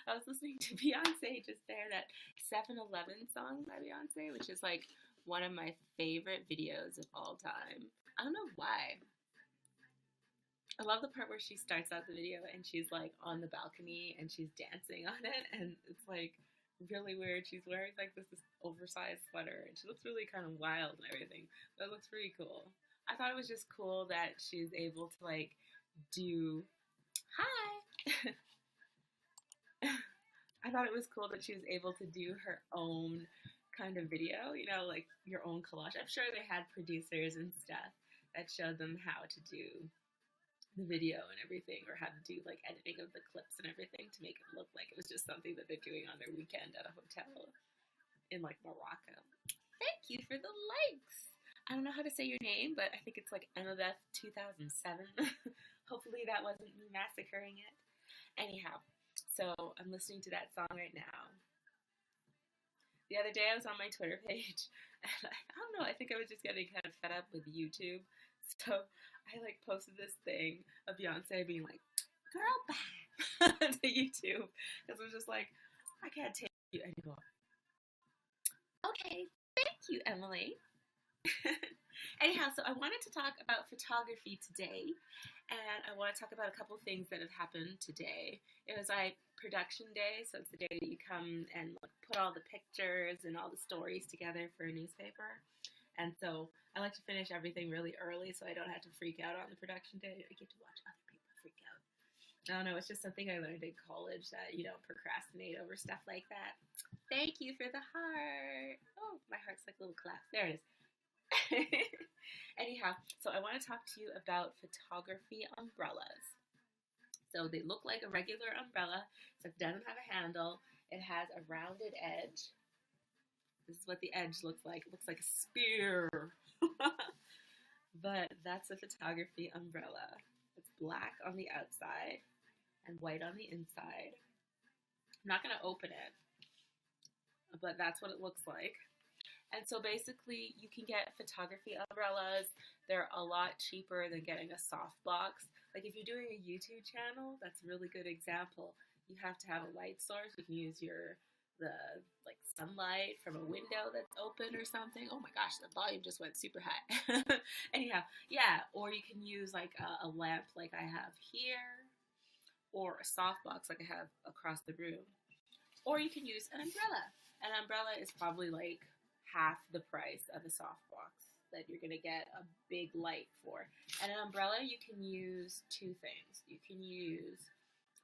I was listening to Beyonce just there, that 7-Eleven song by Beyonce, which is like one of my favorite videos of all time. I don't know why. I love the part where she starts out the video and she's like on the balcony and she's dancing on it, and it's like really weird. She's wearing like this oversized sweater and she looks really kind of wild and everything. But it looks pretty cool. I thought it was just cool that she's able to like do hi. I thought it was cool that she was able to do her own kind of video, you know, like your own collage. I'm sure they had producers and stuff that showed them how to do the video and everything, or how to do like editing of the clips and everything to make it look like it was just something that they're doing on their weekend at a hotel in like Morocco. Thank you for the likes. I don't know how to say your name, but I think it's like Emabeth 2007. Hopefully that wasn't me massacring it. Anyhow, so I'm listening to that song right now. The other day I was on my Twitter page and I don't know, I think I was just getting kind of fed up with YouTube. So I like posted this thing of Beyonce being like, girl, bye, to YouTube. Because I was just like, I can't take you anymore. Okay, thank you, Emily. Anyhow, so I wanted to talk about photography today, and I want to talk about a couple things that have happened today. It was like production day, so it's the day that you come and like, put all the pictures and all the stories together for a newspaper. And so I like to finish everything really early so I don't have to freak out on the production day. I get to watch other people freak out. I don't know, it's just something I learned in college that you don't procrastinate over stuff like that. Thank you for the heart. Oh, my heart's like a little clap. There it is. Anyhow, so I want to talk to you about photography umbrellas. So they look like a regular umbrella, so it doesn't have a handle. It has a rounded edge. This is what the edge looks like. It looks like a spear. But that's a photography umbrella. It's black on the outside and white on the inside. I'm not going to open it, but that's what it looks like. And so basically you can get photography umbrellas. They're a lot cheaper than getting a softbox. Like if you're doing a YouTube channel, that's a really good example. You have to have a light source. You can use the like sunlight from a window that's open or something. Oh my gosh, the volume just went super high. Anyhow, yeah, or you can use like a lamp like I have here, or a softbox like I have across the room. Or you can use an umbrella. An umbrella is probably like half the price of a softbox that you're going to get a big light for. And an umbrella, you can use two things. You can use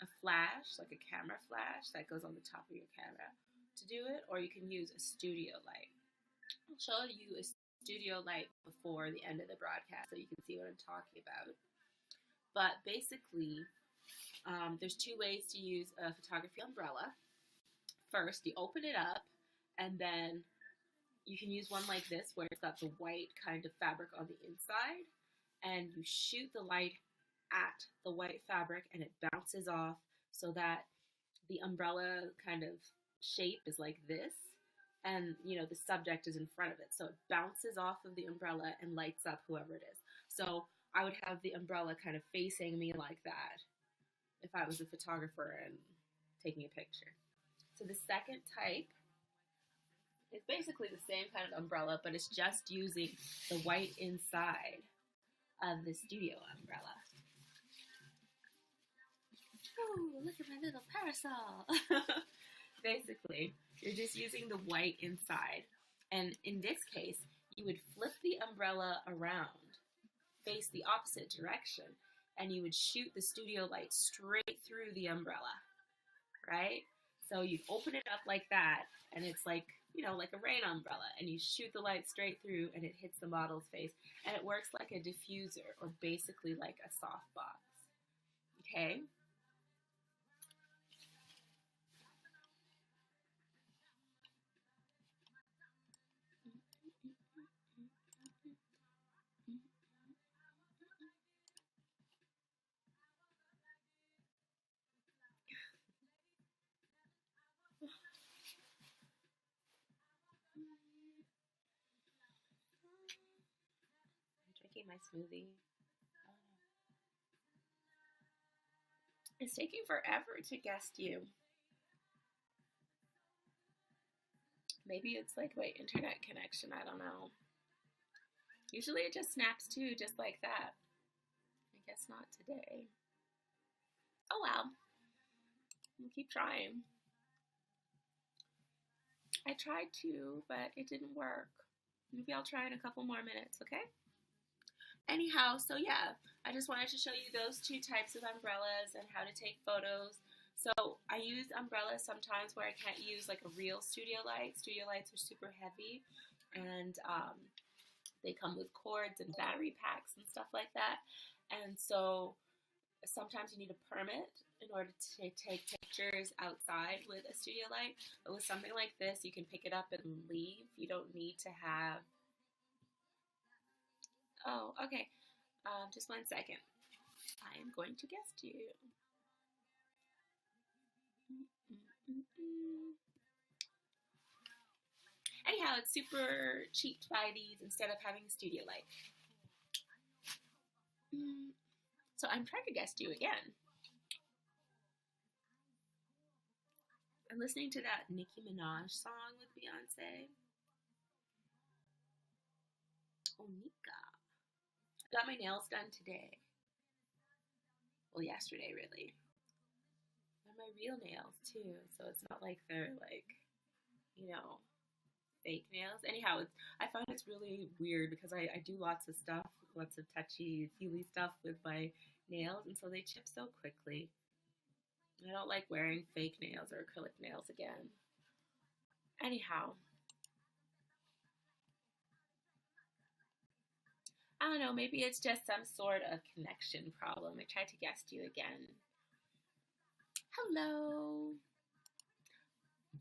a flash, like a camera flash that goes on the top of your camera to do it, or you can use a studio light. I'll show you a studio light before the end of the broadcast so you can see what I'm talking about. But basically, there's two ways to use a photography umbrella. First, you open it up, and then you can use one like this where it's got the white kind of fabric on the inside, and you shoot the light at the white fabric and it bounces off so that the umbrella kind of shape is like this, and you know the subject is in front of it, so it bounces off of the umbrella and lights up whoever it is. So I would have the umbrella kind of facing me like that if I was a photographer and taking a picture. So the second type is basically the same kind of umbrella, but it's just using the white inside of the studio umbrella. Ooh, look at my little parasol. Basically, you're just using the white inside. And in this case, you would flip the umbrella around, face the opposite direction, and you would shoot the studio light straight through the umbrella, right? So you open it up like that, and it's like, you know, like a rain umbrella, and you shoot the light straight through, and it hits the model's face, and it works like a diffuser, or basically like a softbox, okay? I'm drinking my smoothie. It's taking forever to guest you. Maybe it's like my internet connection, I don't know. Usually it just snaps too, just like that. I guess not today. Oh well, we'll keep trying. I tried to, but it didn't work. Maybe I'll try in a couple more minutes, okay? Anyhow, so yeah, I just wanted to show you those two types of umbrellas and how to take photos. So I use umbrellas sometimes where I can't use like a real studio light. Studio lights are super heavy, and they come with cords and battery packs and stuff like that. And so sometimes you need a permit in order to take pictures outside with a studio light. But with something like this, you can pick it up and leave. You don't need to have. Oh, okay. Just 1 second. I am going to guest you. Anyhow, it's super cheap to buy these instead of having a studio light. So I'm trying to guest you again. I'm listening to that Nicki Minaj song with Beyonce. Onika. I got my nails done today. Well, yesterday, really. And my real nails, too. So it's not like they're like, fake nails. Anyhow, I find it's really weird because I do lots of stuff, lots of touchy-feely stuff with my nails, and so they chip so quickly. I don't like wearing fake nails or acrylic nails again. Anyhow, I don't know, maybe it's just some sort of connection problem. I tried to guest you again. Hello.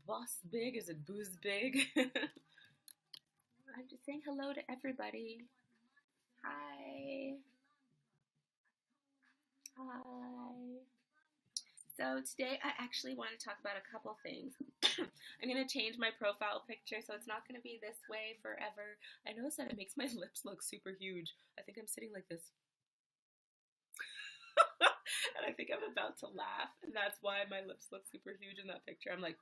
Boss big? Is it booze big? I'm just saying hello to everybody. Hi. Hi. So today I actually want to talk about a couple things. I'm going to change my profile picture so it's not going to be this way forever. I noticed that it makes my lips look super huge. I think I'm sitting like this. And I think I'm about to laugh, and that's why my lips look super huge in that picture. I'm like...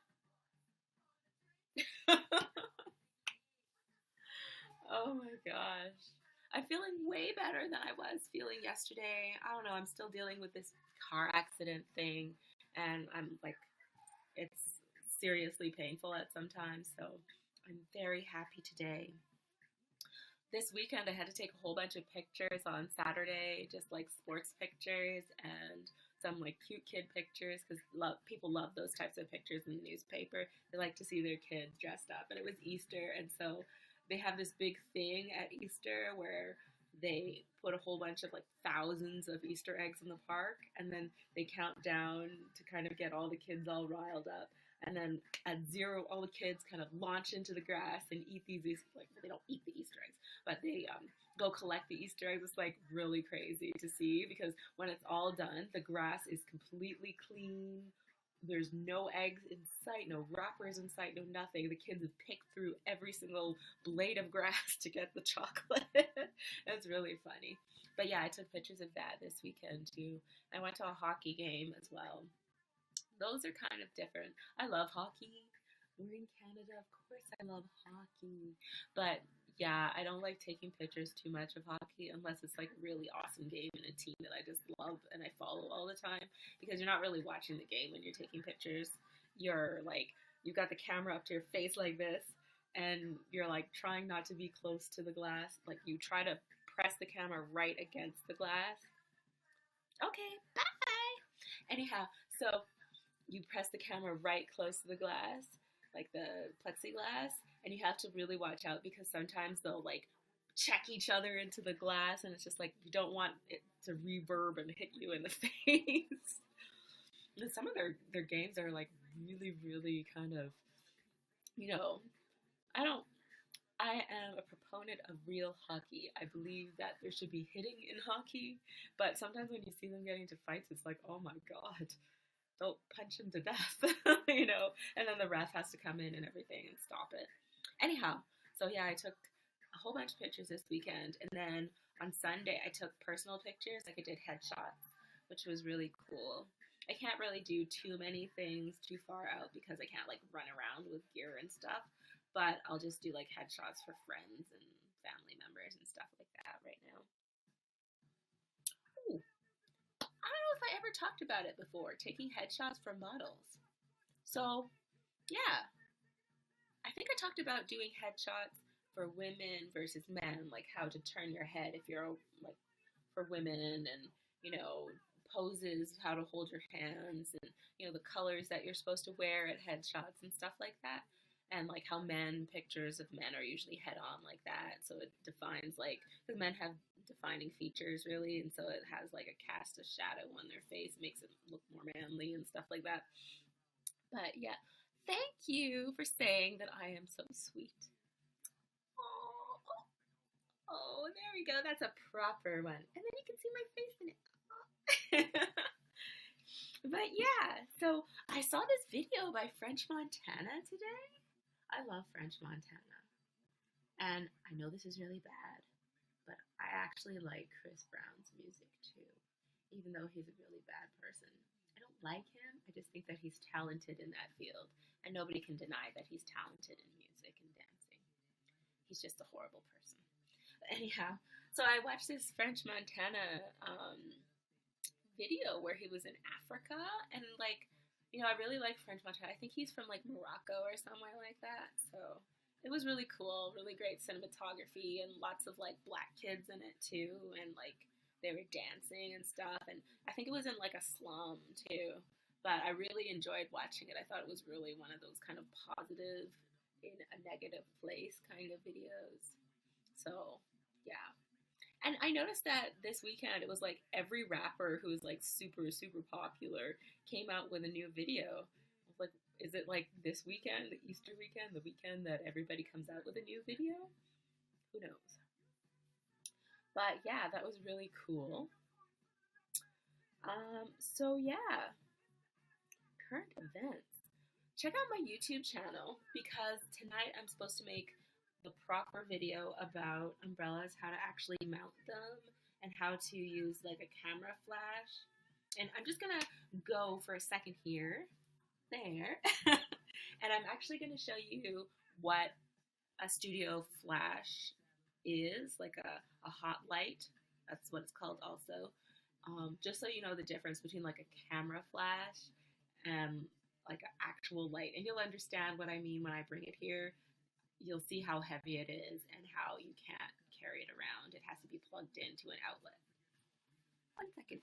Oh my gosh. I'm feeling way better than I was feeling yesterday. I don't know, I'm still dealing with this car accident thing, and I'm like, it's seriously painful at sometimes, so I'm very happy today. This weekend I had to take a whole bunch of pictures on Saturday, just like sports pictures and some like cute kid pictures, because people love those types of pictures in the newspaper. They like to see their kids dressed up, and it was Easter, and so they have this big thing at Easter where they put a whole bunch of like thousands of Easter eggs in the park, and then they count down to kind of get all the kids all riled up. And then at 0, all the kids kind of launch into the grass and eat these like, they don't eat the Easter eggs, but they go collect the Easter eggs. It's like really crazy to see, because when it's all done, the grass is completely clean. There's no eggs in sight, no wrappers in sight, no nothing. The kids have picked through every single blade of grass to get the chocolate. It's really funny. But yeah, I took pictures of that this weekend too. I went to a hockey game as well. Those are kind of different. I love hockey. We're in Canada, of course I love hockey. But yeah, I don't like taking pictures too much of hockey unless it's like a really awesome game and a team that I just love and I follow all the time, because you're not really watching the game when you're taking pictures. You're like, you've got the camera up to your face like this, and you're like trying not to be close to the glass. Like you try to press the camera right against the glass. Okay, bye. Anyhow, so you press the camera right close to the glass, like the plexiglass, and you have to really watch out, because sometimes they'll like check each other into the glass, and it's just like you don't want it to reverb and hit you in the face. And some of their games are like really, really kind of, I am a proponent of real hockey. I believe that there should be hitting in hockey, but sometimes when you see them getting into fights, it's like, oh my god, don't punch him to death, and then the ref has to come in and everything and stop it. Anyhow, so yeah, I took a whole bunch of pictures this weekend, and then on Sunday I took personal pictures, like I did headshots, which was really cool. I can't really do too many things too far out because I can't like run around with gear and stuff, but I'll just do like headshots for friends and family members and stuff like that right now. Ooh, I don't know if I ever talked about it before, taking headshots for models. So, yeah, I think I talked about doing headshots for women versus men, like how to turn your head if you're like for women, and poses, how to hold your hands, and the colors that you're supposed to wear at headshots and stuff like that. And like how pictures of men are usually head on like that, so it defines like because men have defining features really, and so it has like a cast of shadow on their face, makes it look more manly and stuff like that. But yeah, thank you for saying that I am so sweet. Oh, oh, there we go. That's a proper one. And then you can see my face in it. But yeah, so I saw this video by French Montana today. I love French Montana. And I know this is really bad, but I actually like Chris Brown's music too, even though he's a really bad person. I don't like him. I just think that he's talented in that field, and nobody can deny that he's talented in music and dancing. He's just a horrible person. But anyhow, so I watched this French Montana video where he was in Africa, and like, I really like French Montana. I think he's from like Morocco or somewhere like that. So it was really cool, really great cinematography, and lots of like black kids in it too, and like they were dancing and stuff. And I think it was in like a slum too. But I really enjoyed watching it. I thought it was really one of those kind of positive in a negative place kind of videos. So yeah. And I noticed that this weekend it was like every rapper who was like super, super popular came out with a new video. I was like, is it like this weekend, the Easter weekend, the weekend that everybody comes out with a new video? Who knows? But yeah, that was really cool. So yeah, current events. Check out my YouTube channel because tonight I'm supposed to make the proper video about umbrellas, how to actually mount them, and how to use like a camera flash. And I'm just gonna go for a second here, there, and I'm actually gonna show you what a studio flash is, like a hot light. That's what it's called also. Just so you know the difference between like a camera flash and like an actual light. And you'll understand what I mean when I bring it here. You'll see how heavy it is and how you can't carry it around. It has to be plugged into an outlet. 1 second.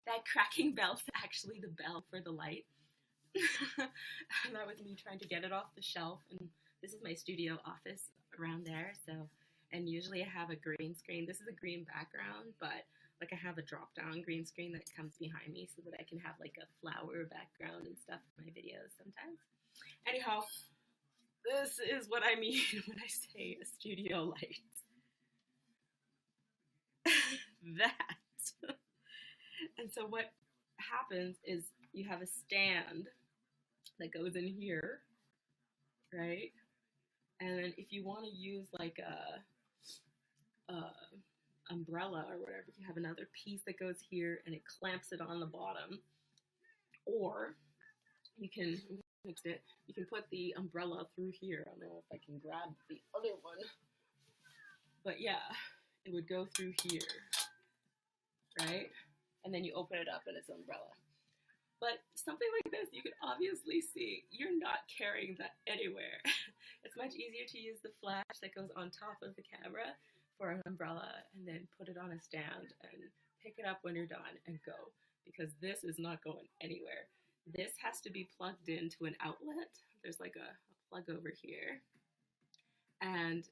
That cracking bell's actually the bell for the light. And that was me trying to get it off the shelf. And this is my studio office around there. So, and usually I have a green screen. This is a green background, but like I have a drop down green screen that comes behind me so that I can have like a flower background and stuff in my videos sometimes. Anyhow, this is what I mean when I say a studio light. That. And so what happens is you have a stand that goes in here, right? And then if you want to use like a umbrella or whatever, you have another piece that goes here and it clamps it on the bottom. Or you can fix it. You can put the umbrella through here. I don't know if I can grab the other one, but yeah, it would go through here, right? And then you open it up and it's an umbrella. But something like this, you can obviously see you're not carrying that anywhere. It's much easier to use the flash that goes on top of the camera for an umbrella and then put it on a stand and pick it up when you're done and go, because this is not going anywhere. This has to be plugged into an outlet. There's like a plug over here. And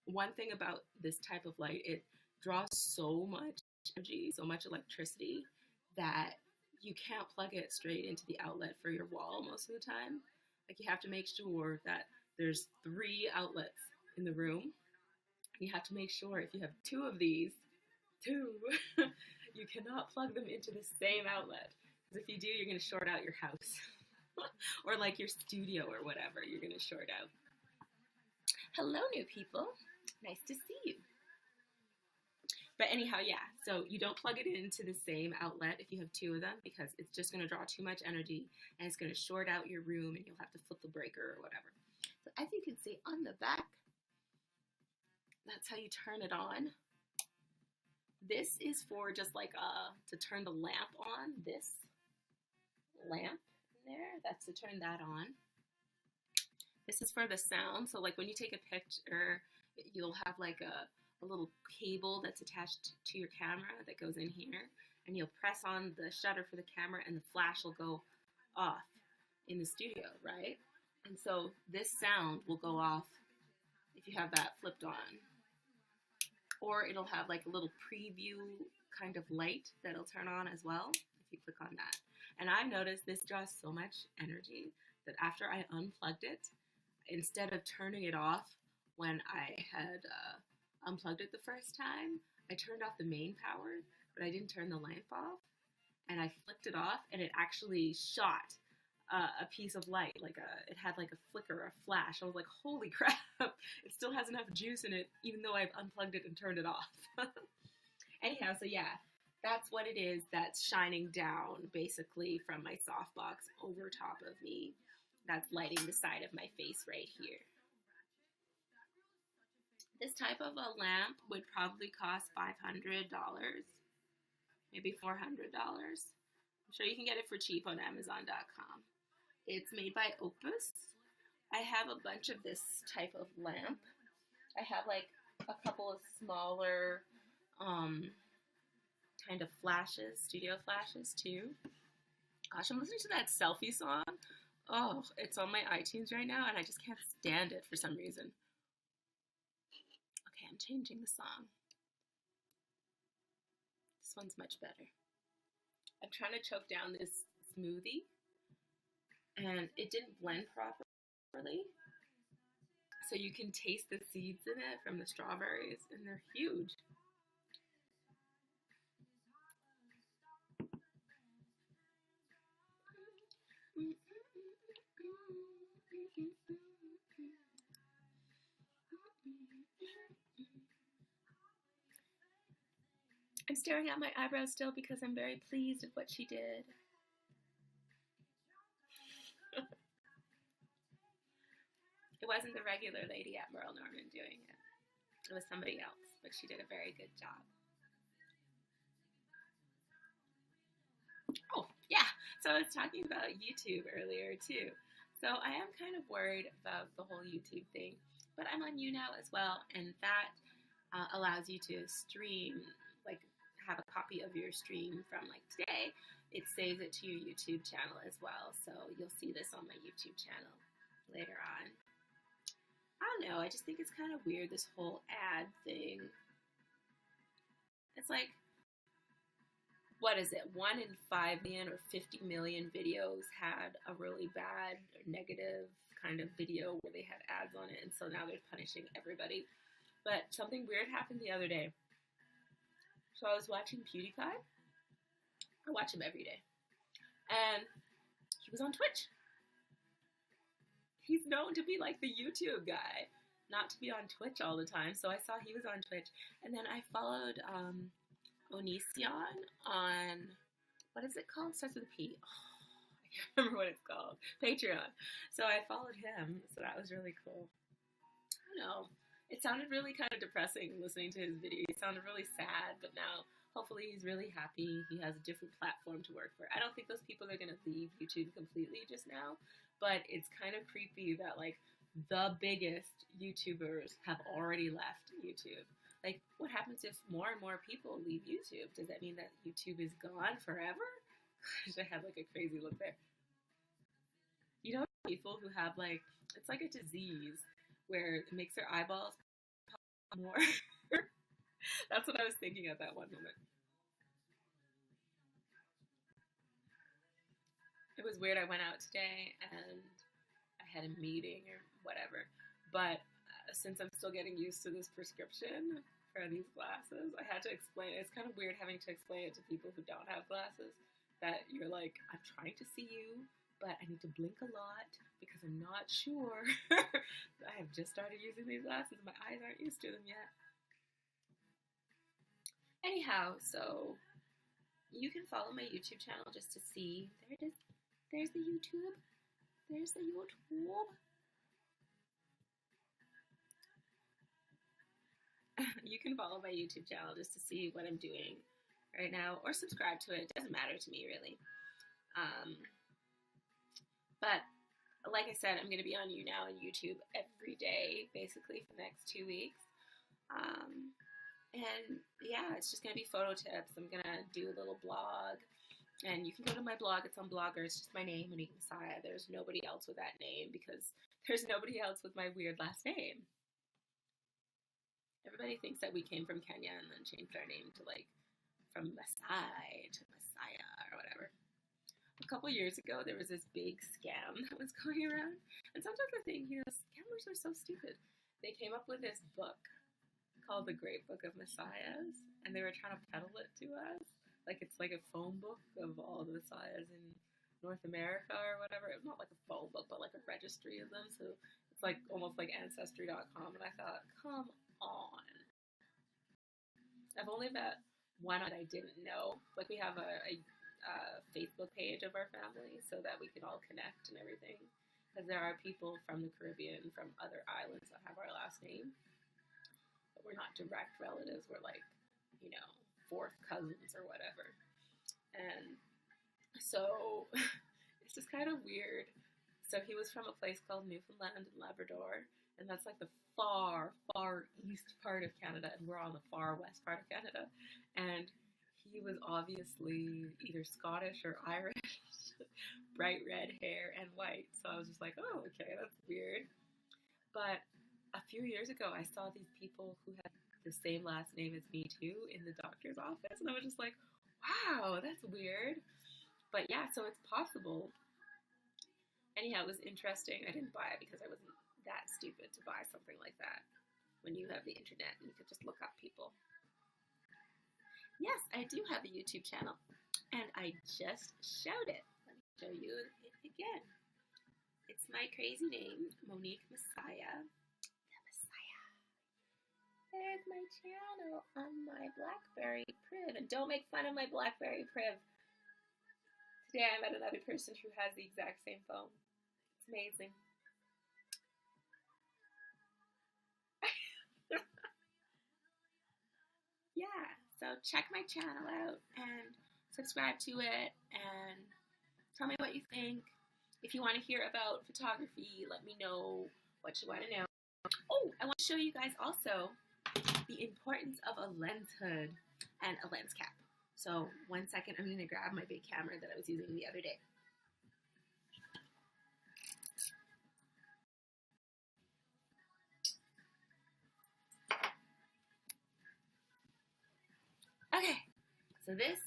one thing about this type of light, it draws so much energy, so much electricity that you can't plug it straight into the outlet for your wall most of the time. Like you have to make sure that there's 3 outlets in the room, You have to make sure if you have two of these, two, you cannot plug them into the same outlet. Because if you do, you're going to short out your house. Or like your studio or whatever, you're going to short out. Hello, new people. Nice to see you. But anyhow, yeah, so you don't plug it into the same outlet if you have two of them, because it's just going to draw too much energy and it's going to short out your room and you'll have to flip the breaker or whatever. So as you can see on the back, that's how you turn it on. This is for just like to turn the lamp on. This lamp there, that's to turn that on. This is for the sound. So like when you take a picture, you'll have like a little cable that's attached to your camera that goes in here, and you'll press on the shutter for the camera and the flash will go off in the studio, right? And so this sound will go off if you have that flipped on. Or it'll have like a little preview kind of light that'll turn on as well if you click on that. And I noticed this draws so much energy that after I unplugged it, instead of turning it off when I had unplugged it the first time, I turned off the main power, but I didn't turn the lamp off. And I flicked it off, and it actually shot a piece of light. It had like a flicker, a flash. I was like, holy crap, it still has enough juice in it, even though I've unplugged it and turned it off. Anyhow, so yeah, that's what it is that's shining down, basically, from my softbox over top of me. That's lighting the side of my face right here. This type of a lamp would probably cost $500, maybe $400. I'm sure you can get it for cheap on Amazon.com. It's made by Opus. I have a bunch of this type of lamp. I have like a couple of smaller kind of flashes, studio flashes too. Gosh, I'm listening to that selfie song. Oh, it's on my iTunes right now and I just can't stand it for some reason. Okay, I'm changing the song. This one's much better. I'm trying to choke down this smoothie and it didn't blend properly. So you can taste the seeds in it from the strawberries and they're huge. I'm staring at my eyebrows still because I'm very pleased with what she did. It wasn't the regular lady at Merle Norman doing it. It was somebody else, but she did a very good job. Oh, yeah. So I was talking about YouTube earlier, too. So I am kind of worried about the whole YouTube thing, but I'm on YouNow as well, and that allows you to stream, like have a copy of your stream from like today. It saves it to your YouTube channel as well, so you'll see this on my YouTube channel later on. I don't know, I just think it's kind of weird, this whole ad thing. It's like, what is it, 1 in 5 million or 50 million videos had a really bad or negative kind of video where they had ads on it, and so now they're punishing everybody. But something weird happened the other day. So I was watching PewDiePie. I watch him every day. And he was on Twitch. He's known to be like the YouTube guy, not to be on Twitch all the time. So I saw he was on Twitch. And then I followed Onision on, what is it called? Starts with a P. Oh, I can't remember what it's called. Patreon. So I followed him. So that was really cool. I don't know. It sounded really kind of depressing listening to his video. It sounded really sad, but now hopefully he's really happy. He has a different platform to work for. I don't think those people are going to leave YouTube completely just now, but it's kind of creepy that like the biggest YouTubers have already left YouTube. Like, what happens if more and more people leave YouTube? Does that mean that YouTube is gone forever? I had like a crazy look there. You know, people who have like, it's like a disease where it makes their eyeballs pop more. That's what I was thinking at that one moment. It was weird. I went out today and I had a meeting or whatever, but since I'm still getting used to this prescription for these glasses, I had to explain it. It's kind of weird having to explain it to people who don't have glasses, that you're like, I'm trying to see you, but I need to blink a lot because I'm not sure. I have just started using these glasses. My eyes aren't used to them yet. Anyhow, so you can follow my YouTube channel just to see. There it is. There's the YouTube. There's the YouTube. You can follow my YouTube channel just to see what I'm doing right now, or subscribe to it. It doesn't matter to me, really. But like I said, I'm going to be on YouNow and YouTube every day, basically, for the next 2 weeks. And yeah, it's just going to be photo tips. I'm going to do a little blog. And you can go to my blog. It's on Blogger. It's just my name, Monique Massiah. There's nobody else with that name because there's nobody else with my weird last name. Everybody thinks that we came from Kenya and then changed our name to like from Massiah to Massiah or whatever. A couple years ago, there was this big scam that was going around. And sometimes I think, scammers are so stupid. They came up with this book called The Great Book of Messiahs, and they were trying to peddle it to us. Like it's like a phone book of all the Messiahs in North America or whatever. It's not like a phone book, but like a registry of them. So it's like almost like Ancestry.com. And I thought, come on. I've only met one that I didn't know. Like we have a Facebook page of our family so that we can all connect and everything. Because there are people from the Caribbean, from other islands that have our last name. But we're not direct relatives. We're like, fourth cousins or whatever. And so it's just kind of weird. So he was from a place called Newfoundland and Labrador. And that's like the far, far east part of Canada, and we're on the far west part of Canada. And he was obviously either Scottish or Irish, bright red hair and white. So I was just like, oh, okay, that's weird. But a few years ago, I saw these people who had the same last name as me too in the doctor's office, and I was just like, wow, that's weird. But yeah, so it's possible. Anyhow, it was interesting. I didn't buy it because I wasn't that stupid to buy something like that when you have the internet and you could just look up people. Yes, I do have a YouTube channel, and I just showed it. Let me show you it again. It's my crazy name, Monique Massiah. The Massiah. There's my channel on my BlackBerry Priv. And don't make fun of my BlackBerry Priv. Today I met another person who has the exact same phone. It's amazing. Yeah, so check my channel out and subscribe to it and tell me what you think. If you want to hear about photography, let me know what you want to know. Oh, I want to show you guys also the importance of a lens hood and a lens cap. So 1 second, I'm going to grab my big camera that I was using the other day. Okay, so this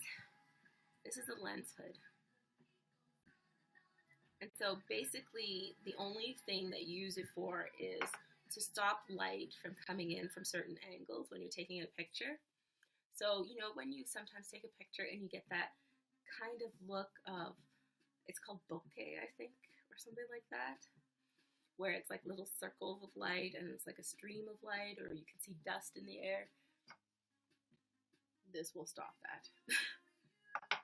is a lens hood. And so basically the only thing that you use it for is to stop light from coming in from certain angles when you're taking a picture. So, when you sometimes take a picture and you get that kind of look of, it's called bokeh, I think, or something like that, where it's like little circles of light and it's like a stream of light, or you can see dust in the air. This will stop that.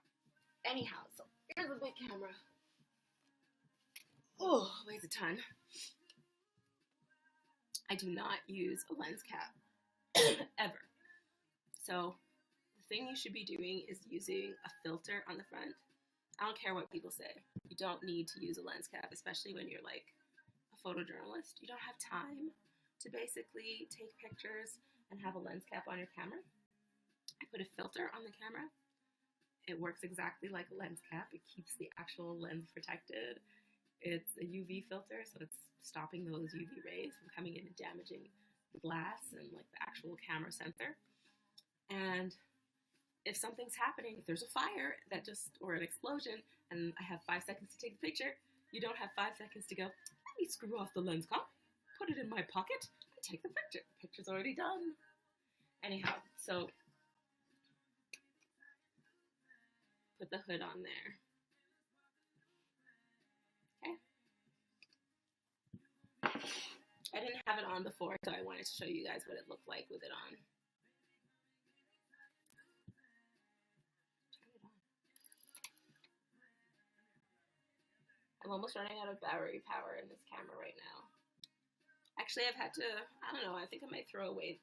Anyhow, so here's a big camera. Oh, weighs a ton. I do not use a lens cap, ever. So the thing you should be doing is using a filter on the front. I don't care what people say. You don't need to use a lens cap, especially when you're like a photojournalist. You don't have time to basically take pictures and have a lens cap on your camera. I put a filter on the camera. It works exactly like a lens cap. It keeps the actual lens protected. It's a UV filter, so it's stopping those UV rays from coming in and damaging the glass and like the actual camera sensor. And if something's happening, if there's a fire or an explosion, and I have 5 seconds to take the picture, you don't have 5 seconds to go, let me screw off the lens cap, put it in my pocket, and take the picture. Picture's already done. Anyhow, so put the hood on there. Okay. I didn't have it on before, so I wanted to show you guys what it looked like with it on. I'm almost running out of battery power in this camera right now. Actually, I've had to, I don't know, I think I might throw away,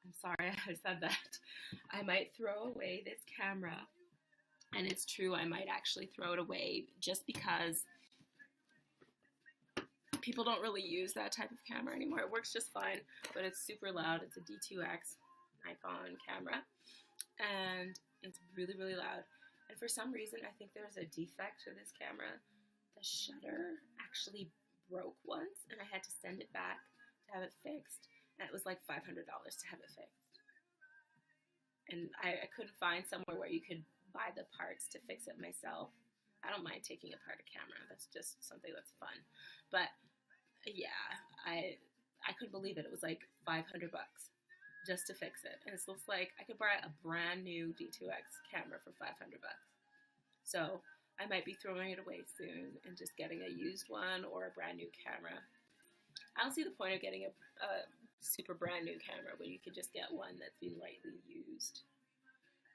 I'm sorry I said that. I might throw away this camera. And it's true, I might actually throw it away just because people don't really use that type of camera anymore. It works just fine, but it's super loud. It's a D2X Nikon camera, and it's really, really loud. And for some reason, I think there's a defect to this camera. The shutter actually broke once, and I had to send it back to have it fixed, and it was like $500 to have it fixed. And I couldn't find somewhere where you could buy the parts to fix it myself. I don't mind taking apart a camera. That's just something that's fun. But yeah, I couldn't believe it. It was like $500 just to fix it. And it looks like I could buy a brand new D2X camera for $500. So I might be throwing it away soon and just getting a used one or a brand new camera. I don't see the point of getting a super brand new camera when you could just get one that's been lightly used.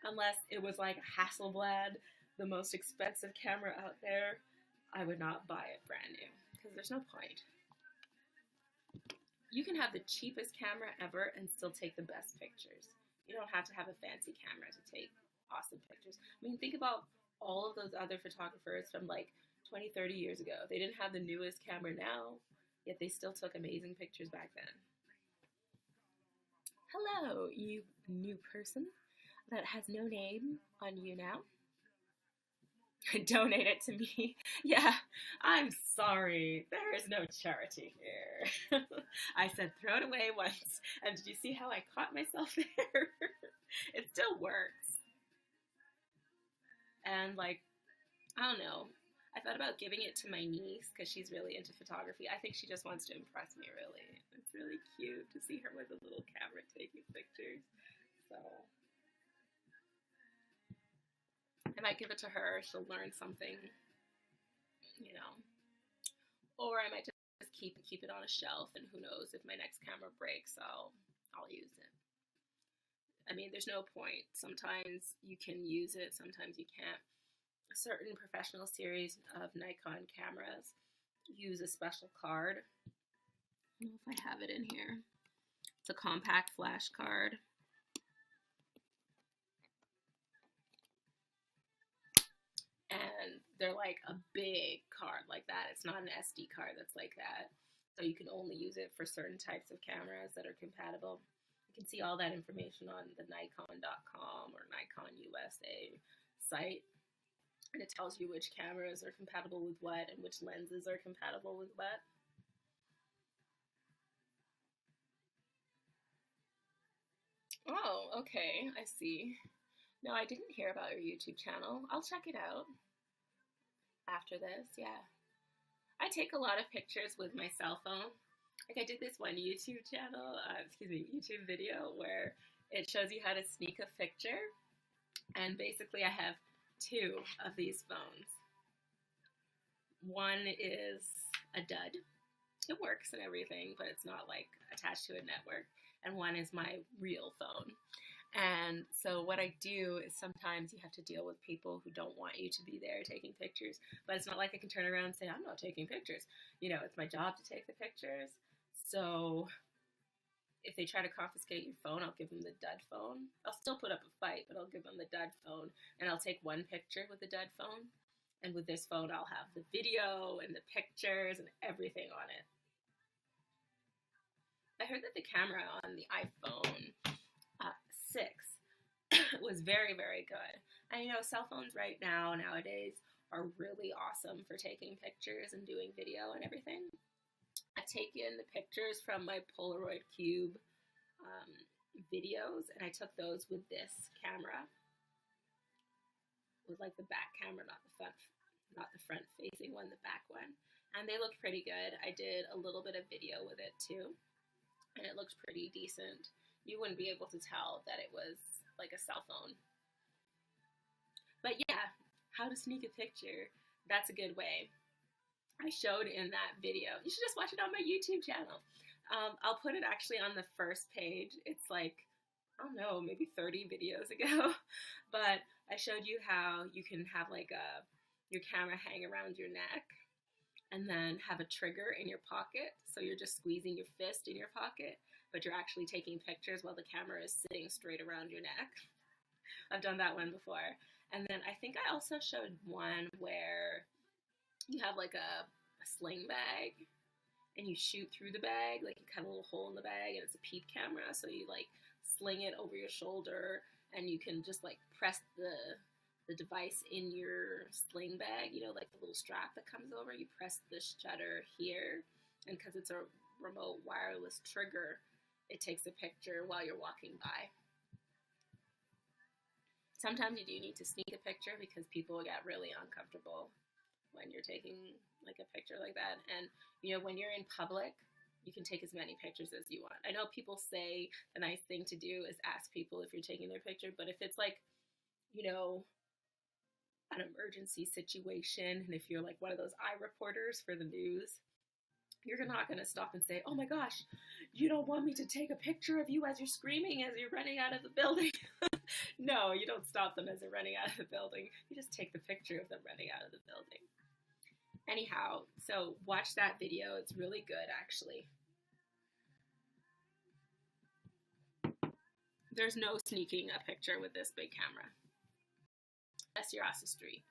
Unless it was like Hasselblad, the most expensive camera out there, I would not buy it brand new because there's no point. You can have the cheapest camera ever and still take the best pictures. You don't have to have a fancy camera to take awesome pictures. I mean, think about all of those other photographers from like 20, 30 years ago. They didn't have the newest camera now, yet they still took amazing pictures back then. Hello, you new person that has no name on YouNow. Donate it to me. Yeah, I'm sorry. There is no charity here. I said throw it away once, and did you see how I caught myself there? It still works. And like, I don't know. I thought about giving it to my niece because she's really into photography. I think she just wants to impress me, really. It's really cute to see her with a little camera taking pictures. So I might give it to her. She'll learn something, you know. Or I might just keep it on a shelf, and who knows, if my next camera breaks, I'll use it. I mean, there's no point. Sometimes you can use it, sometimes you can't. A certain professional series of Nikon cameras use a special card. I don't know if I have it in here. It's a compact flash card. And they're like a big card like that. It's not an SD card that's like that. So you can only use it for certain types of cameras that are compatible. You can see all that information on the Nikon.com or Nikon USA site. And it tells you which cameras are compatible with what and which lenses are compatible with what. Oh, okay, I see. No, I didn't hear about your YouTube channel. I'll check it out after this, yeah. I take a lot of pictures with my cell phone. Like I did this one YouTube YouTube video where it shows you how to sneak a picture. And basically I have two of these phones. One is a dud. It works and everything, but it's not like attached to a network. And one is my real phone. And so what I do is sometimes you have to deal with people who don't want you to be there taking pictures. But it's not like I can turn around and say, I'm not taking pictures. You know, it's my job to take the pictures. So if they try to confiscate your phone, I'll give them the dud phone. I'll still put up a fight, but I'll give them the dud phone. And I'll take one picture with the dud phone. And with this phone, I'll have the video and the pictures and everything on it. I heard that the camera on the iPhone 6 was very, very good. And you know, cell phones right now, nowadays, are really awesome for taking pictures and doing video and everything. I've taken the pictures from my Polaroid Cube videos, and I took those with this camera. With like the back camera, not the front facing one, the back one. And they look pretty good. I did a little bit of video with it too. and it looked pretty decent. You wouldn't be able to tell that it was like a cell phone. But yeah, how to sneak a picture. That's a good way. I showed in that video. You should just watch it on my YouTube channel. I'll put it actually on the first page. It's like, I don't know, maybe 30 videos ago. But I showed you how you can have like your camera hang around your neck and then have a trigger in your pocket. So you're just squeezing your fist in your pocket, but you're actually taking pictures while the camera is sitting straight around your neck. I've done that one before. And then I think I also showed one where you have like a sling bag and you shoot through the bag, like you cut a little hole in the bag and it's a peep camera. So you like sling it over your shoulder and you can just like press the device in your sling bag, you know, like the little strap that comes over. You press the shutter here, and because it's a remote wireless trigger, it takes a picture while you're walking by. Sometimes you do need to sneak a picture because people get really uncomfortable when you're taking like a picture like that. And you know, when you're in public, you can take as many pictures as you want. I know people say the nice thing to do is ask people if you're taking their picture, but if it's like, you know, an emergency situation, and if you're like one of those eye reporters for the news, you're not going to stop and say, oh my gosh, you don't want me to take a picture of you as you're screaming as you're running out of the building. No, you don't stop them as they're running out of the building. You just take the picture of them running out of the building. Anyhow, so watch that video. It's really good, actually. There's no sneaking a picture with this big camera. Unless you're across the street.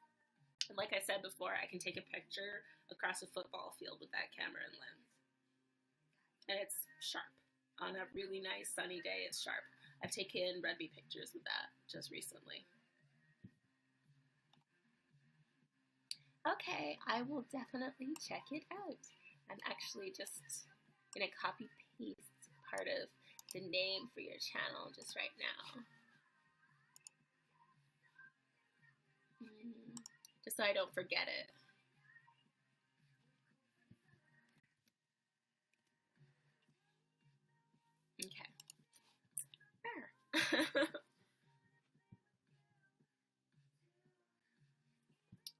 And like I said before, I can take a picture across a football field with that camera and lens. And it's sharp. On a really nice sunny day, it's sharp. I've taken rugby pictures with that just recently. Okay, I will definitely check it out. I'm actually just going to copy paste part of the name for your channel just right now. Just so I don't forget it. Okay. There.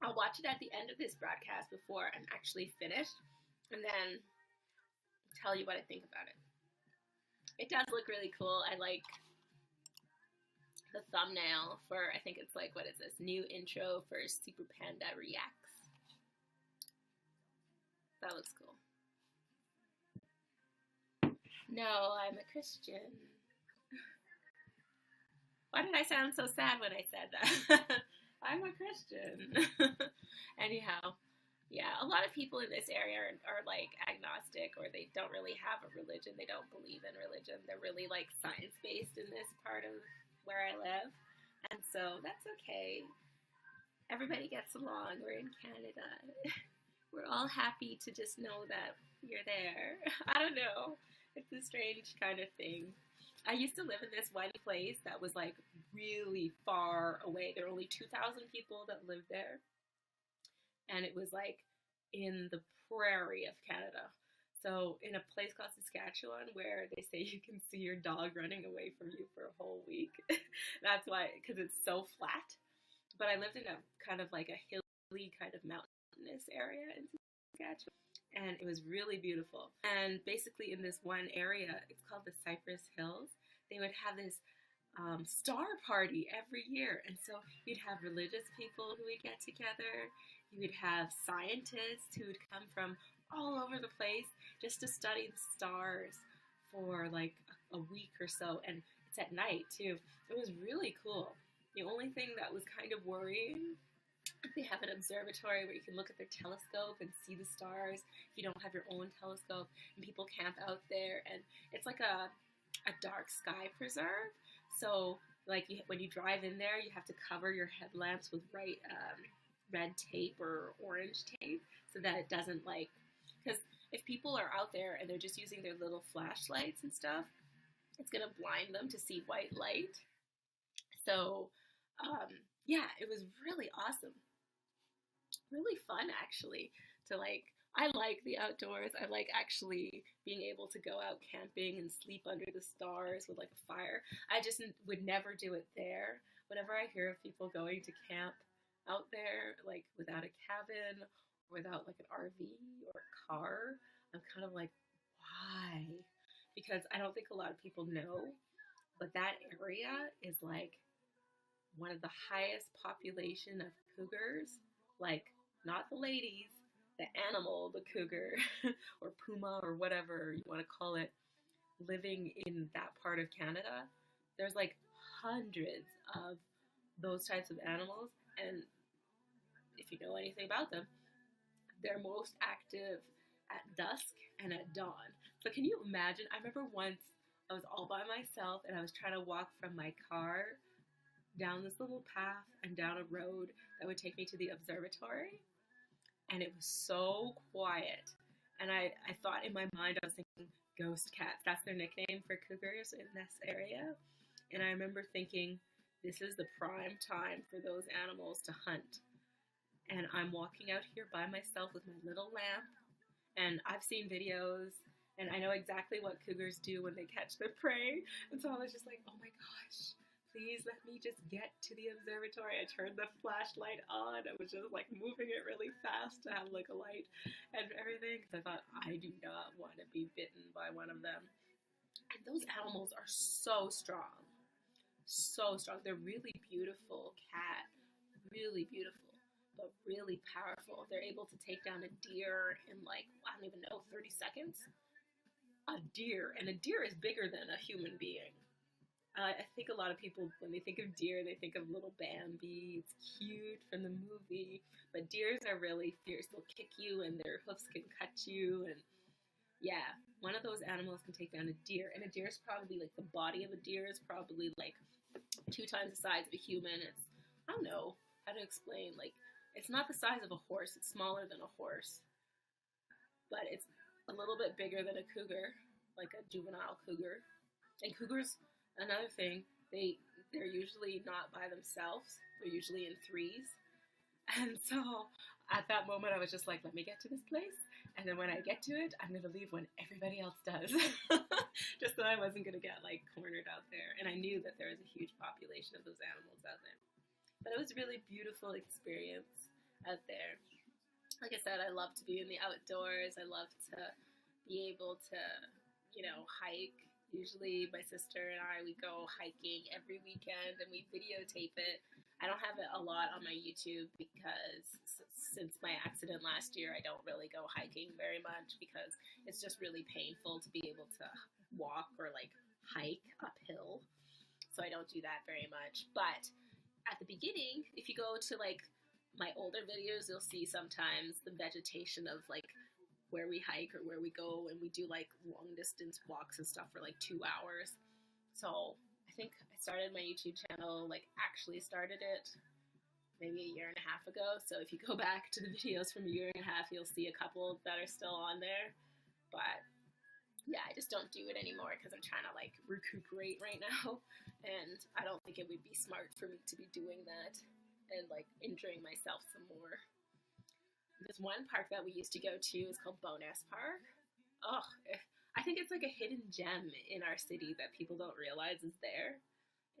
I'll watch it at the end of this broadcast before I'm actually finished, and then tell you what I think about it. It does look really cool. I like the thumbnail for, I think it's like, what is this? New intro for Super Panda Reacts. That looks cool. No, I'm a Christian. Why did I sound so sad when I said that? I'm a Christian. Anyhow, yeah, a lot of people in this area are like agnostic, or they don't really have a religion. They don't believe in religion. They're really like science-based in this part of where I live. And so that's okay. Everybody gets along. We're in Canada. We're all happy to just know that you're there. I don't know. It's a strange kind of thing. I used to live in this one place that was like really far away. There were only 2,000 people that lived there. And it was like in the prairie of Canada. So in a place called Saskatchewan, where they say you can see your dog running away from you for a whole week. That's why, because it's so flat. But I lived in a kind of like a hilly kind of mountainous area in Saskatchewan. And it was really beautiful. And basically in this one area, it's called the Cypress Hills, they would have this star party every year. And so you'd have religious people who would get together. You would have scientists who would come from all over the place just to study the stars for like a week or so. And it's at night too. It was really cool. The only thing that was kind of worrying, they have an observatory where you can look at their telescope and see the stars if you don't have your own telescope, and people camp out there, and it's like a dark sky preserve. So like when you drive in there, you have to cover your headlamps with red tape or orange tape so that it doesn't like, because if people are out there and they're just using their little flashlights and stuff, it's going to blind them to see white light. So yeah, it was really awesome. Really fun, actually, to like I like the outdoors. I like actually being able to go out camping and sleep under the stars with like a fire. I just would never do it there. Whenever I hear of people going to camp out there, like without a cabin, without like an RV or a car, I'm kind of like, why? Because I don't think a lot of people know, but that area is like one of the highest population of cougars, like not the ladies, the animal, the cougar, or puma, or whatever you want to call it, living in that part of Canada. There's like hundreds of those types of animals, and if you know anything about them, they're most active at dusk and at dawn. So can you imagine? I remember once I was all by myself and I was trying to walk from my car down this little path and down a road that would take me to the observatory. And it was so quiet. And I thought in my mind, I was thinking, ghost cats. That's their nickname for cougars in this area. And I remember thinking, this is the prime time for those animals to hunt. And I'm walking out here by myself with my little lamp. And I've seen videos, and I know exactly what cougars do when they catch their prey. And so I was just like, oh my gosh, please let me just get to the observatory. I turned the flashlight on. I was just like moving it really fast to have like a light and everything, because I thought, I do not want to be bitten by one of them. And those animals are so strong. So strong. They're really beautiful cat. Really beautiful, but really powerful. They're able to take down a deer in like, I don't even know, 30 seconds. A deer. And a deer is bigger than a human being. I think a lot of people, when they think of deer, they think of little Bambi. It's cute from the movie. But deers are really fierce. They'll kick you and their hoofs can cut you. And yeah, one of those animals can take down a deer. And a deer is probably like, the body of a deer is probably like 2 times the size of a human. It's, I don't know how to explain. Like, it's not the size of a horse. It's smaller than a horse. But it's a little bit bigger than a cougar, like a juvenile cougar. And cougars, another thing, they're usually not by themselves. They're usually in threes. And so at that moment, I was just like, let me get to this place. And then when I get to it, I'm going to leave when everybody else does. Just so I wasn't going to get like cornered out there. And I knew that there was a huge population of those animals out there. But it was a really beautiful experience out there. Like I said, I love to be in the outdoors. I love to be able to, hike. Usually my sister and I, we go hiking every weekend and we videotape it. I don't have it a lot on my YouTube because since my accident last year, I don't really go hiking very much because it's just really painful to be able to walk or like hike uphill. So I don't do that very much. But at the beginning, if you go to like my older videos, you'll see sometimes the vegetation of like where we hike or where we go, and we do like long distance walks and stuff for like 2 hours. So I think I started my YouTube channel, like actually started it maybe a year and a half ago. So if you go back to the videos from a year and a half, you'll see a couple that are still on there. But yeah, I just don't do it anymore because I'm trying to like recuperate right now. And I don't think it would be smart for me to be doing that and like injuring myself some more. This one park that we used to go to is called Bonus Park. Oh, I think it's like a hidden gem in our city that people don't realize is there.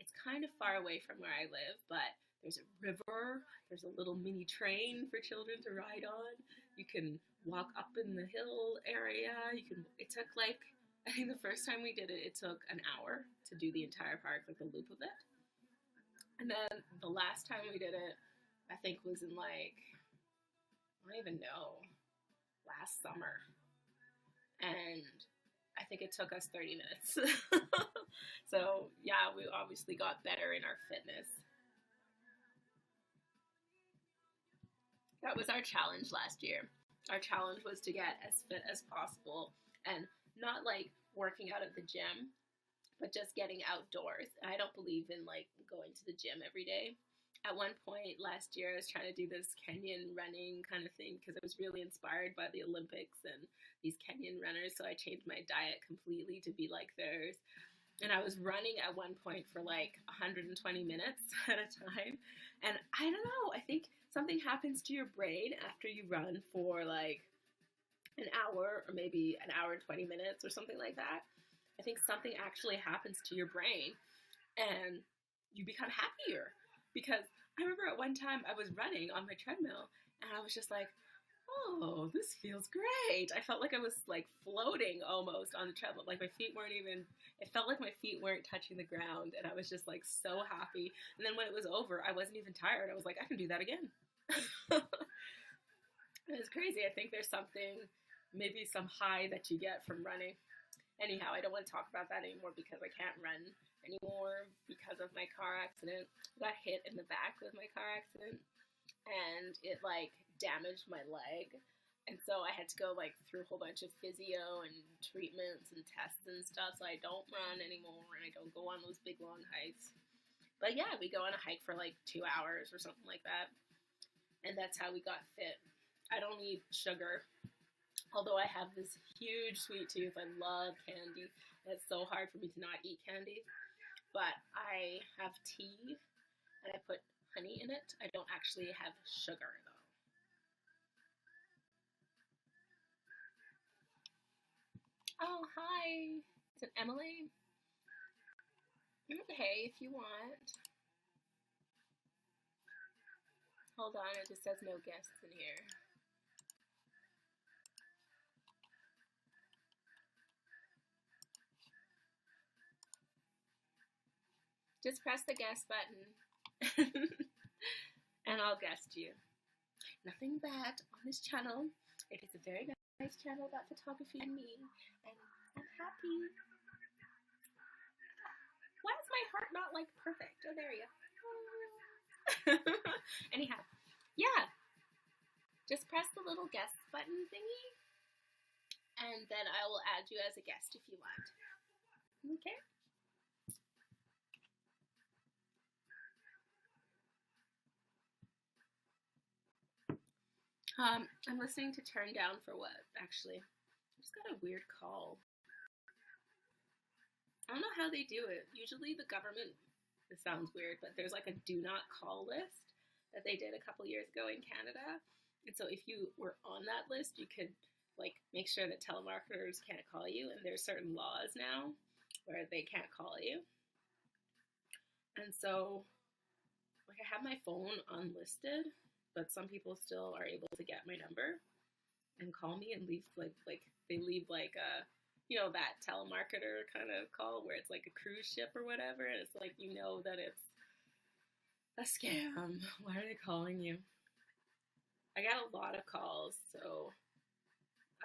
It's kind of far away from where I live, but there's a river, there's a little mini train for children to ride on. You can walk up in the hill area. It took like, I think the first time we did it, it took an hour to do the entire park, like the loop of it. And then the last time we did it, I think was in like, I don't even know, last summer. And I think it took us 30 minutes. So yeah, we obviously got better in our fitness. That was our challenge last year. Our challenge was to get as fit as possible and not like working out at the gym, but just getting outdoors. I don't believe in like going to the gym every day. At one point last year, I was trying to do this Kenyan running kind of thing because I was really inspired by the Olympics and these Kenyan runners. So I changed my diet completely to be like theirs. And I was running at one point for like 120 minutes at a time. And I don't know, I think something happens to your brain after you run for like an hour or maybe an hour and 20 minutes or something like that, I think something actually happens to your brain and you become happier. Because I remember at one time I was running on my treadmill and I was just like, oh, this feels great. I felt like I was like floating almost on the treadmill. Like my feet weren't even, it felt like my feet weren't touching the ground. And I was just like so happy. And then when it was over, I wasn't even tired. I was like, I can do that again. It was crazy. I think there's something, maybe some high that you get from running. Anyhow, I don't want to talk about that anymore because I can't run anymore because of my car accident. I got hit in the back with my car accident and it like damaged my leg. And so I had to go like through a whole bunch of physio and treatments and tests and stuff. So I don't run anymore and I don't go on those big long hikes. But yeah, we go on a hike for like 2 hours or something like that. And that's how we got fit. I don't eat sugar. Although I have this huge sweet tooth, I love candy. And it's so hard for me to not eat candy. But I have tea and I put honey in it. I don't actually have sugar though. Oh, hi. Is it Emily? Okay, if you want. Hold on, it just says no guests in here. Just press the guest button and I'll guest you. Nothing bad on this channel. It is a very nice channel about photography and me, and I'm happy. Why is my heart not like perfect? Oh, there you go. Anyhow, yeah. Just press the little guest button thingy, and then I will add you as a guest if you want. Okay? I'm listening to Turn Down for What, actually. I just got a weird call. I don't know how they do it. Usually the government, this sounds weird, but there's like a do not call list that they did a couple years ago in Canada. And so if you were on that list, you could like make sure that telemarketers can't call you. And there's certain laws now where they can't call you. And so like I have my phone unlisted, but some people still are able to get my number and call me and leave like they leave like a that telemarketer kind of call where it's like a cruise ship or whatever, and it's like that it's a scam. Why are they calling you? I got a lot of calls, so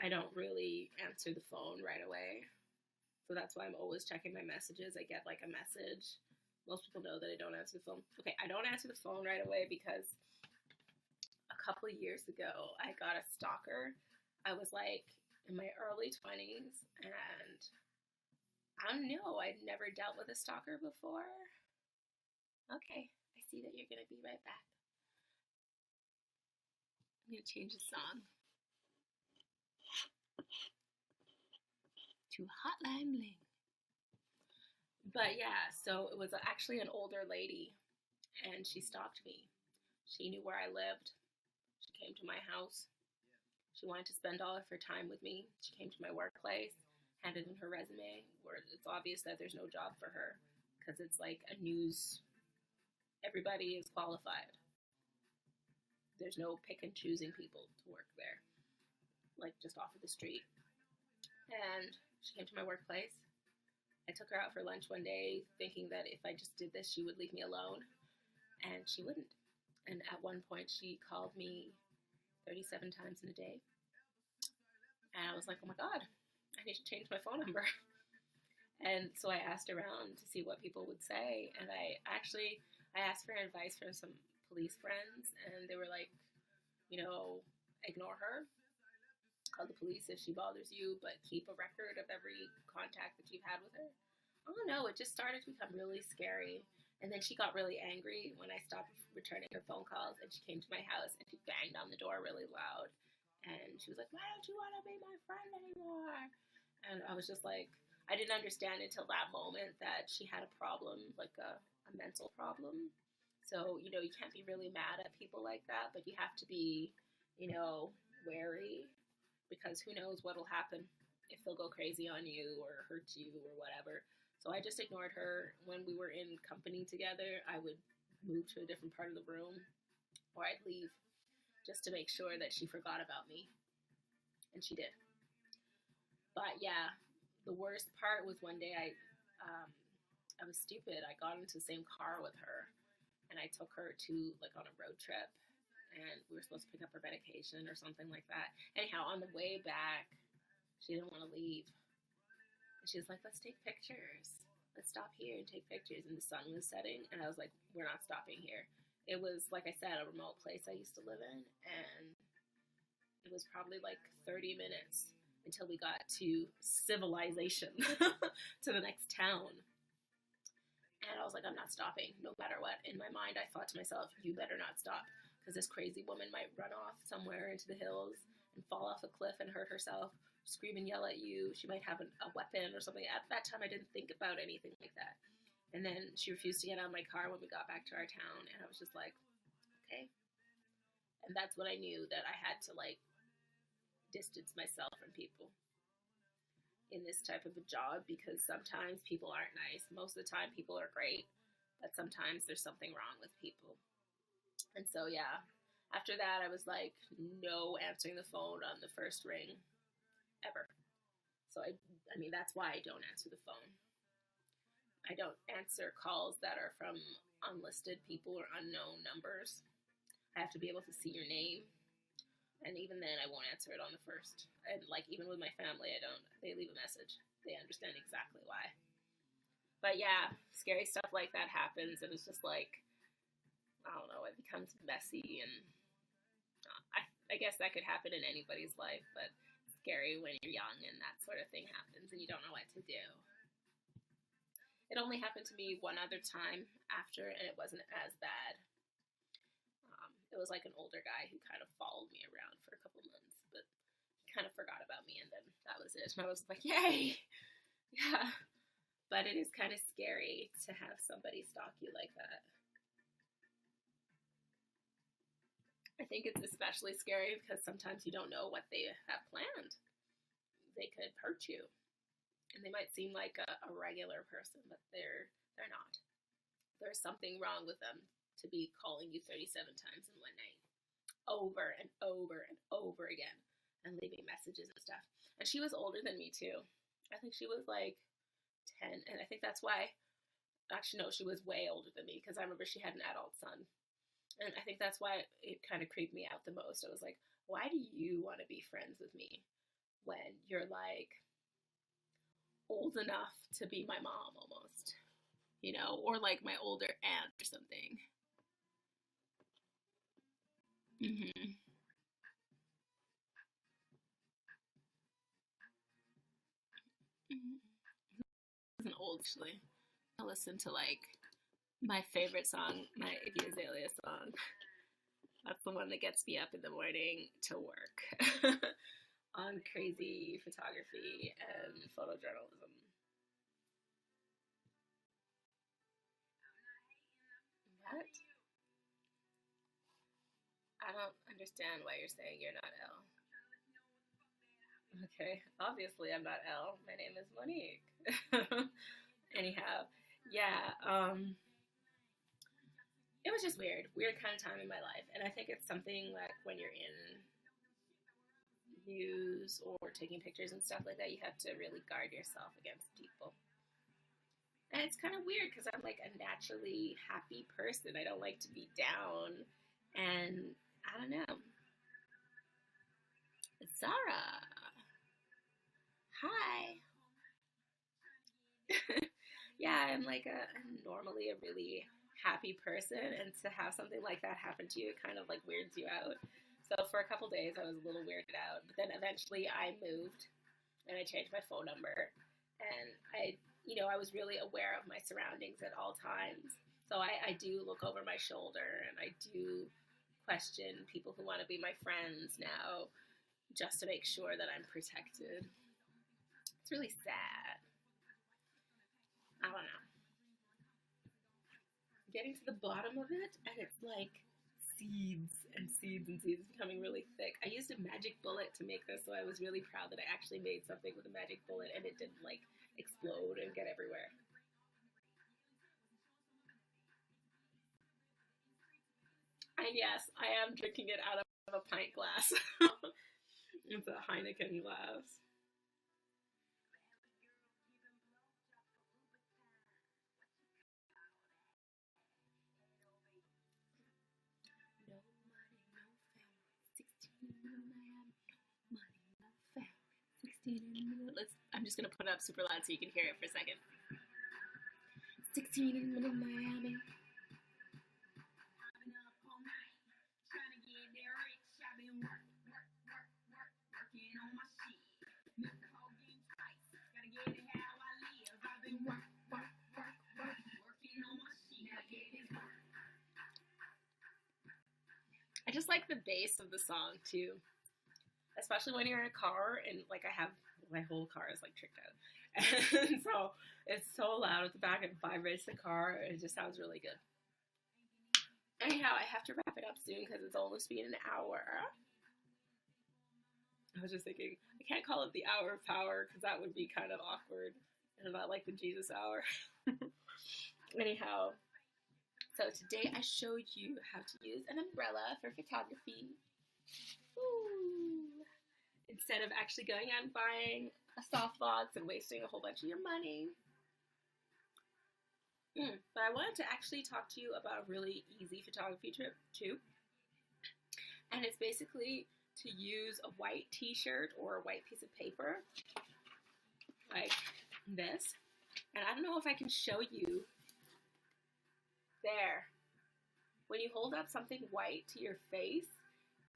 I don't really answer the phone right away. So that's why I'm always checking my messages. I get like a message. Most people know that I don't answer the phone. Okay, I don't answer the phone right away because a couple of years ago, I got a stalker. I was like in my early 20s, and I don't know, I'd never dealt with a stalker before. Okay, I see that you're gonna be right back. I'm gonna change the song to Hotline Bling. But yeah, so it was actually an older lady, and she stalked me. She knew where I lived. She came to my house. She wanted to spend all of her time with me. She came to my workplace, handed in her resume, where it's obvious that there's no job for her because it's like a news. Everybody is qualified. There's no pick and choosing people to work there, like just off of the street. And she came to my workplace. I took her out for lunch one day thinking that if I just did this, she would leave me alone. And she wouldn't. And at one point, she called me 37 times in a day. And I was like, oh my God, I need to change my phone number. And so I asked around to see what people would say. And I asked for advice from some police friends. And they were like, ignore her. Call the police if she bothers you, but keep a record of every contact that you've had with her. Oh no, it just started to become really scary. And then she got really angry when I stopped returning her phone calls, and she came to my house and she banged on the door really loud. And she was like, why don't you want to be my friend anymore? And I was just like, I didn't understand until that moment that she had a problem, like a mental problem. So, you can't be really mad at people like that, but you have to be, wary because who knows what'll happen, if they'll go crazy on you or hurt you or whatever. So I just ignored her. When we were in company together, I would move to a different part of the room, or I'd leave just to make sure that she forgot about me. And she did. But yeah, the worst part was one day I was stupid. I got into the same car with her, and I took her to like on a road trip, and we were supposed to pick up her medication or something like that. Anyhow, on the way back, she didn't want to leave. And she was like, let's take pictures. Let's stop here and take pictures. And the sun was setting, and I was like, we're not stopping here. It was, like I said, a remote place I used to live in, and it was probably like 30 minutes until we got to civilization, to the next town. And I was like, I'm not stopping, no matter what. In my mind, I thought to myself, you better not stop, because this crazy woman might run off somewhere into the hills and fall off a cliff and hurt herself, scream and yell at you. She might have a weapon or something. At that time, I didn't think about anything like that. And then she refused to get out of my car when we got back to our town, and I was just like, okay. And that's when I knew that I had to, like, distance myself from people in this type of a job, because sometimes people aren't nice. Most of the time people are great, but sometimes there's something wrong with people. And so yeah, after that I was like, no answering the phone on the first ring ever. So I mean that's why I don't answer the phone. I don't answer calls that are from unlisted people or unknown numbers. I have to be able to see your name. And even then, I won't answer it on the first. And, like, even with my family, I don't. They leave a message. They understand exactly why. But, yeah, scary stuff like that happens. And it's just like, I don't know, it becomes messy. And I guess that could happen in anybody's life. But it's scary when you're young and that sort of thing happens and you don't know what to do. It only happened to me one other time after, and it wasn't as bad. It was like an older guy who kind of followed me around for a couple months, but he kind of forgot about me, and then that was it. And I was like, yay! Yeah. But it is kind of scary to have somebody stalk you like that. I think it's especially scary because sometimes you don't know what they have planned. They could hurt you. And they might seem like a regular person, but they're not. There's something wrong with them to be calling you 37 times in one night, over and over and over again, and leaving messages and stuff. And she was older than me too. I think she was like 10, and I think that's why, actually no, she was way older than me, because I remember she had an adult son. And I think that's why it kind of creeped me out the most. I was like, why do you want to be friends with me when you're like old enough to be my mom almost, you know, or like my older aunt or something. Mm-hmm. Mm-hmm. It's an old, actually. I listen to like my favorite song, my Iggy Azalea song. That's the one that gets me up in the morning to work on crazy photography and photojournalism. What? I don't understand why you're saying you're not L. Okay, obviously I'm not L. My name is Monique. Anyhow, yeah, it was just weird kind of time in my life. And I think it's something like when you're in news or taking pictures and stuff like that, you have to really guard yourself against people. And it's kind of weird because I'm like a naturally happy person. I don't like to be down. And I don't know. Zara. Hi. Yeah, I'm like I'm normally a really happy person, and to have something like that happen to you, it kind of like weirds you out. So for a couple days, I was a little weirded out, but then eventually I moved and I changed my phone number, and I was really aware of my surroundings at all times. So I do look over my shoulder, and I do question people who want to be my friends now, just to make sure that I'm protected. It's really sad. I don't know. Getting to the bottom of it, and it's like seeds and seeds and seeds. It's becoming really thick. I used a magic bullet to make this, so I was really proud that I actually made something with a magic bullet and it didn't like explode and get everywhere. And yes, I am drinking it out of a pint glass. It's a Heineken glass. No money, no family. 16 in Miami. No money, no family. 16 in I'm just gonna put it up super loud so you can hear it for a second. 16 in Miami. I just like the bass of the song too, especially when you're in a car and like I have my whole car is like tricked out, and so it's so loud at the back and vibrates the car. It just sounds really good. Anyhow, I have to wrap it up soon because it's almost been an hour. I was just thinking I can't call it the hour of power because that would be kind of awkward and not like the Jesus hour. Anyhow. So today I showed you how to use an umbrella for photography. Ooh. Instead of actually going out and buying a softbox and wasting a whole bunch of your money. But I wanted to actually talk to you about a really easy photography tip too. And it's basically to use a white t-shirt or a white piece of paper like this. And I don't know if I can show you. There. When you hold up something white to your face,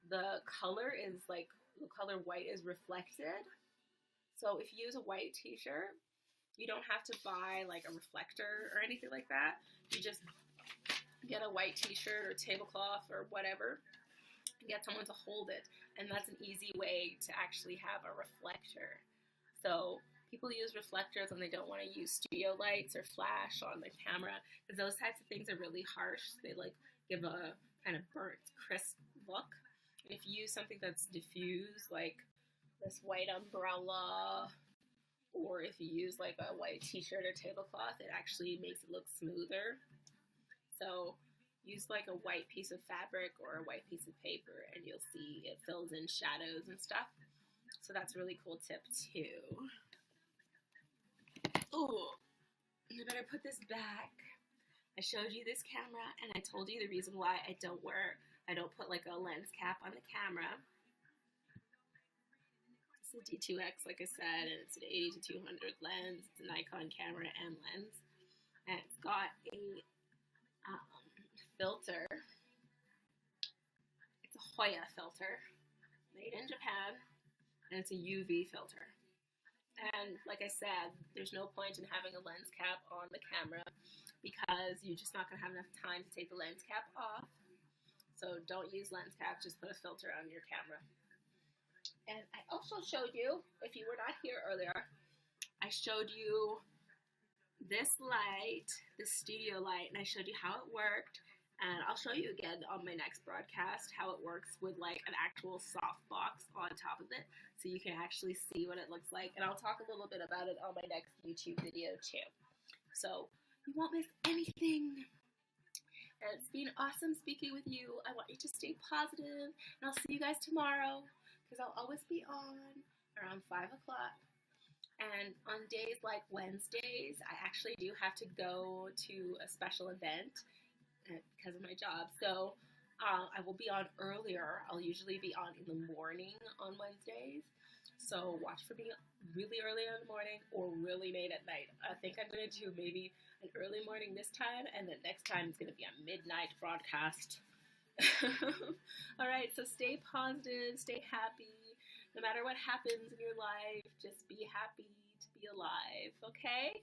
the color white is reflected. So if you use a white t-shirt, you don't have to buy like a reflector or anything like that. You just get a white t-shirt or tablecloth or whatever and get someone to hold it. And that's an easy way to actually have a reflector. So people use reflectors when they don't want to use studio lights or flash on the camera because those types of things are really harsh. They like give a kind of burnt, crisp look. And if you use something that's diffused, like this white umbrella, or if you use like a white t-shirt or tablecloth, it actually makes it look smoother. So use like a white piece of fabric or a white piece of paper and you'll see it fills in shadows and stuff. So that's a really cool tip too. Ooh, I better put this back. I showed you this camera and I told you the reason why I don't put like a lens cap on the camera. It's a D2X, like I said, and it's an 80 to 200 lens. It's a Nikon camera and lens. And it's got a filter. It's a Hoya filter, made in Japan, and it's a UV filter. And like I said, there's no point in having a lens cap on the camera because you're just not going to have enough time to take the lens cap off. So don't use lens caps, just put a filter on your camera. And I also showed you, if you were not here earlier, I showed you this light, this studio light, and I showed you how it worked. And I'll show you again on my next broadcast how it works with like an actual soft box on top of it, so you can actually see what it looks like. And I'll talk a little bit about it on my next YouTube video too. So you won't miss anything. And it's been awesome speaking with you. I want you to stay positive, and I'll see you guys tomorrow because I'll always be on around 5 o'clock. And on days like Wednesdays, I actually do have to go to a special event because of my job. So I will be on earlier. I'll usually be on in the morning on Wednesdays. So watch for me really early in the morning or really late at night. I think I'm going to do maybe an early morning this time, and then next time it's going to be a midnight broadcast. All right, so stay positive, stay happy. No matter what happens in your life, just be happy to be alive, okay?